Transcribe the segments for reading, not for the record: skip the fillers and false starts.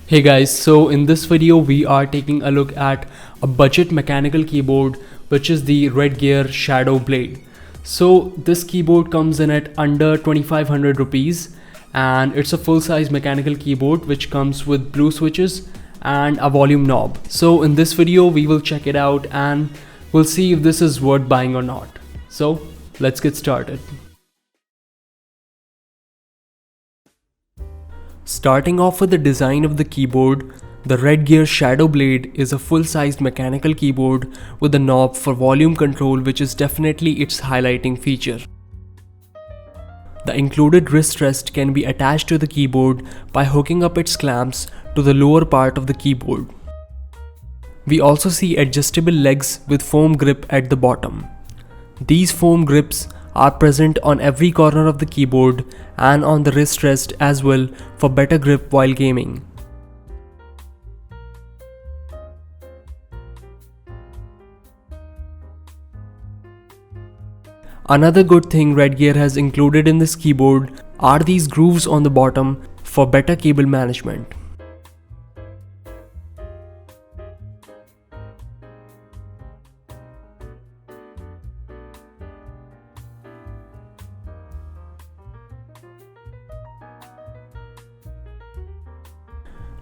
Hey guys, so in this video we are taking a look at a budget mechanical keyboard which is the Redgear Shadow Blade. So this keyboard comes in at under 2500 rupees and it's a full-size mechanical keyboard which comes with blue switches and a volume knob. So in this video we will check it out and we'll see if this is worth buying or not. So let's get started. Starting off with the design of the keyboard, the Redgear Shadow Blade is a full-sized mechanical keyboard with a knob for volume control, which is definitely its highlighting feature. The included wrist rest can be attached to the keyboard by hooking up its clamps to the lower part of the keyboard. We also see adjustable legs with foam grip at the bottom. These foam grips are present on every corner of the keyboard and on the wrist rest as well for better grip while gaming. Another good thing Redgear has included in this keyboard are these grooves on the bottom for better cable management.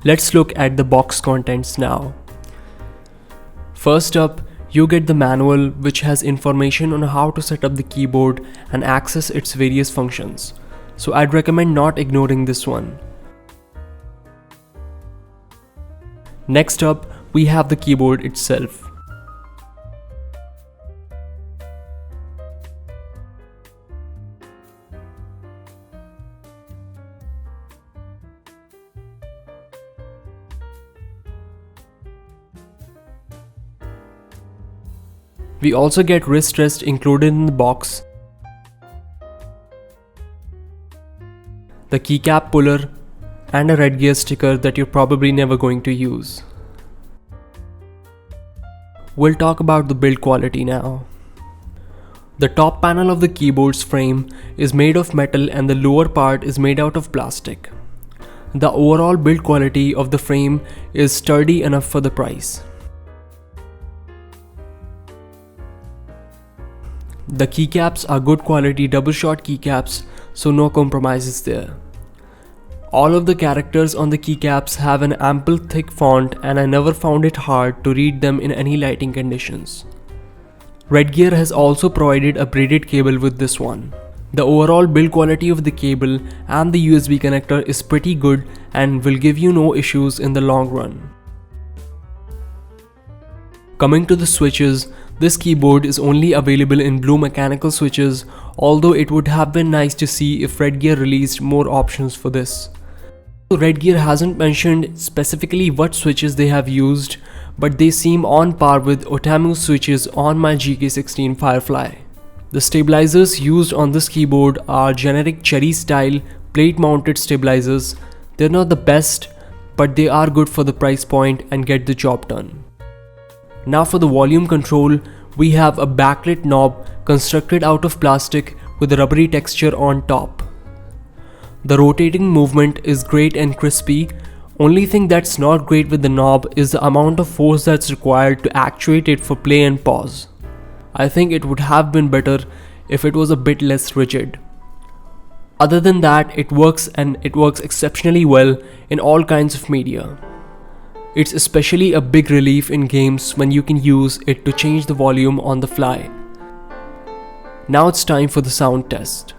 Let's look at the box contents now. First up, you get the manual which has information on how to set up the keyboard and access its various functions. So I'd recommend not ignoring this one. Next up, we have the keyboard itself. We also get wrist rest included in the box, the keycap puller, and a Redgear sticker that you're probably never going to use. We'll talk about the build quality now. The top panel of the keyboard's frame is made of metal and the lower part is made out of plastic. The overall build quality of the frame is sturdy enough for the price. The keycaps are good quality double shot keycaps, so no compromises there. All of the characters on the keycaps have an ample thick font and I never found it hard to read them in any lighting conditions. Redgear has also provided a braided cable with this one. The overall build quality of the cable and the USB connector is pretty good and will give you no issues in the long run. Coming to the switches, this keyboard is only available in blue mechanical switches, although it would have been nice to see if Redgear released more options for this. Redgear hasn't mentioned specifically what switches they have used, but they seem on par with Otamu switches on my GK16 Firefly. The stabilizers used on this keyboard are generic cherry style plate mounted stabilizers. They're not the best, but they are good for the price point and get the job done. Now for the volume control, we have a backlit knob constructed out of plastic with a rubbery texture on top. The rotating movement is great and crispy. Only thing that's not great with the knob is the amount of force that's required to actuate it for play and pause. I think it would have been better if it was a bit less rigid. Other than that, it works and it works exceptionally well in all kinds of media. It's especially a big relief in games when you can use it to change the volume on the fly. Now it's time for the sound test.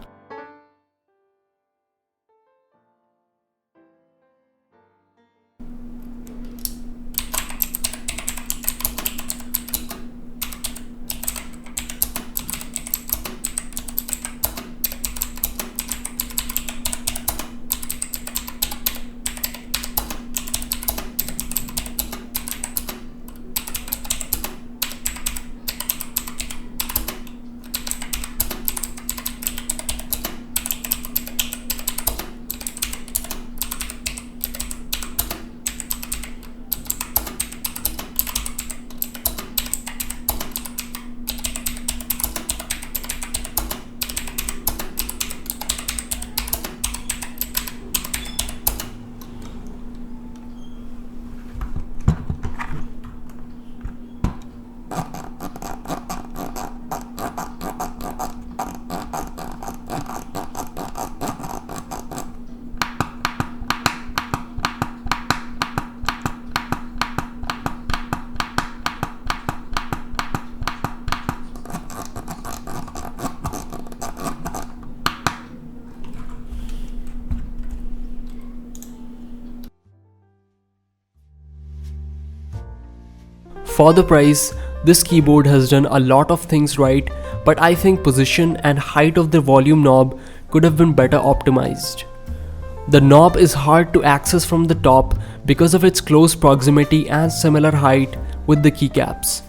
For the price, this keyboard has done a lot of things right, but I think position and height of the volume knob could have been better optimized. The knob is hard to access from the top because of its close proximity and similar height with the keycaps.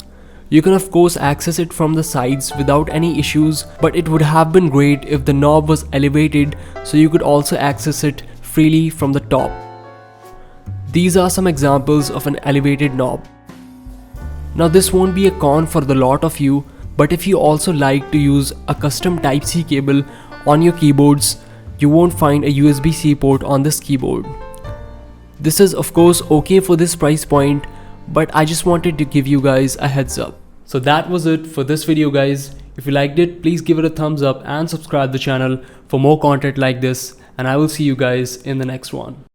You can of course access it from the sides without any issues, but it would have been great if the knob was elevated so you could also access it freely from the top. These are some examples of an elevated knob. Now this won't be a con for the lot of you, but if you also like to use a custom Type-C cable on your keyboards, you won't find a USB-C port on this keyboard. This is of course okay for this price point, but I just wanted to give you guys a heads up. So that was it for this video guys. If you liked it, please give it a thumbs up and subscribe the channel for more content like this, and I will see you guys in the next one.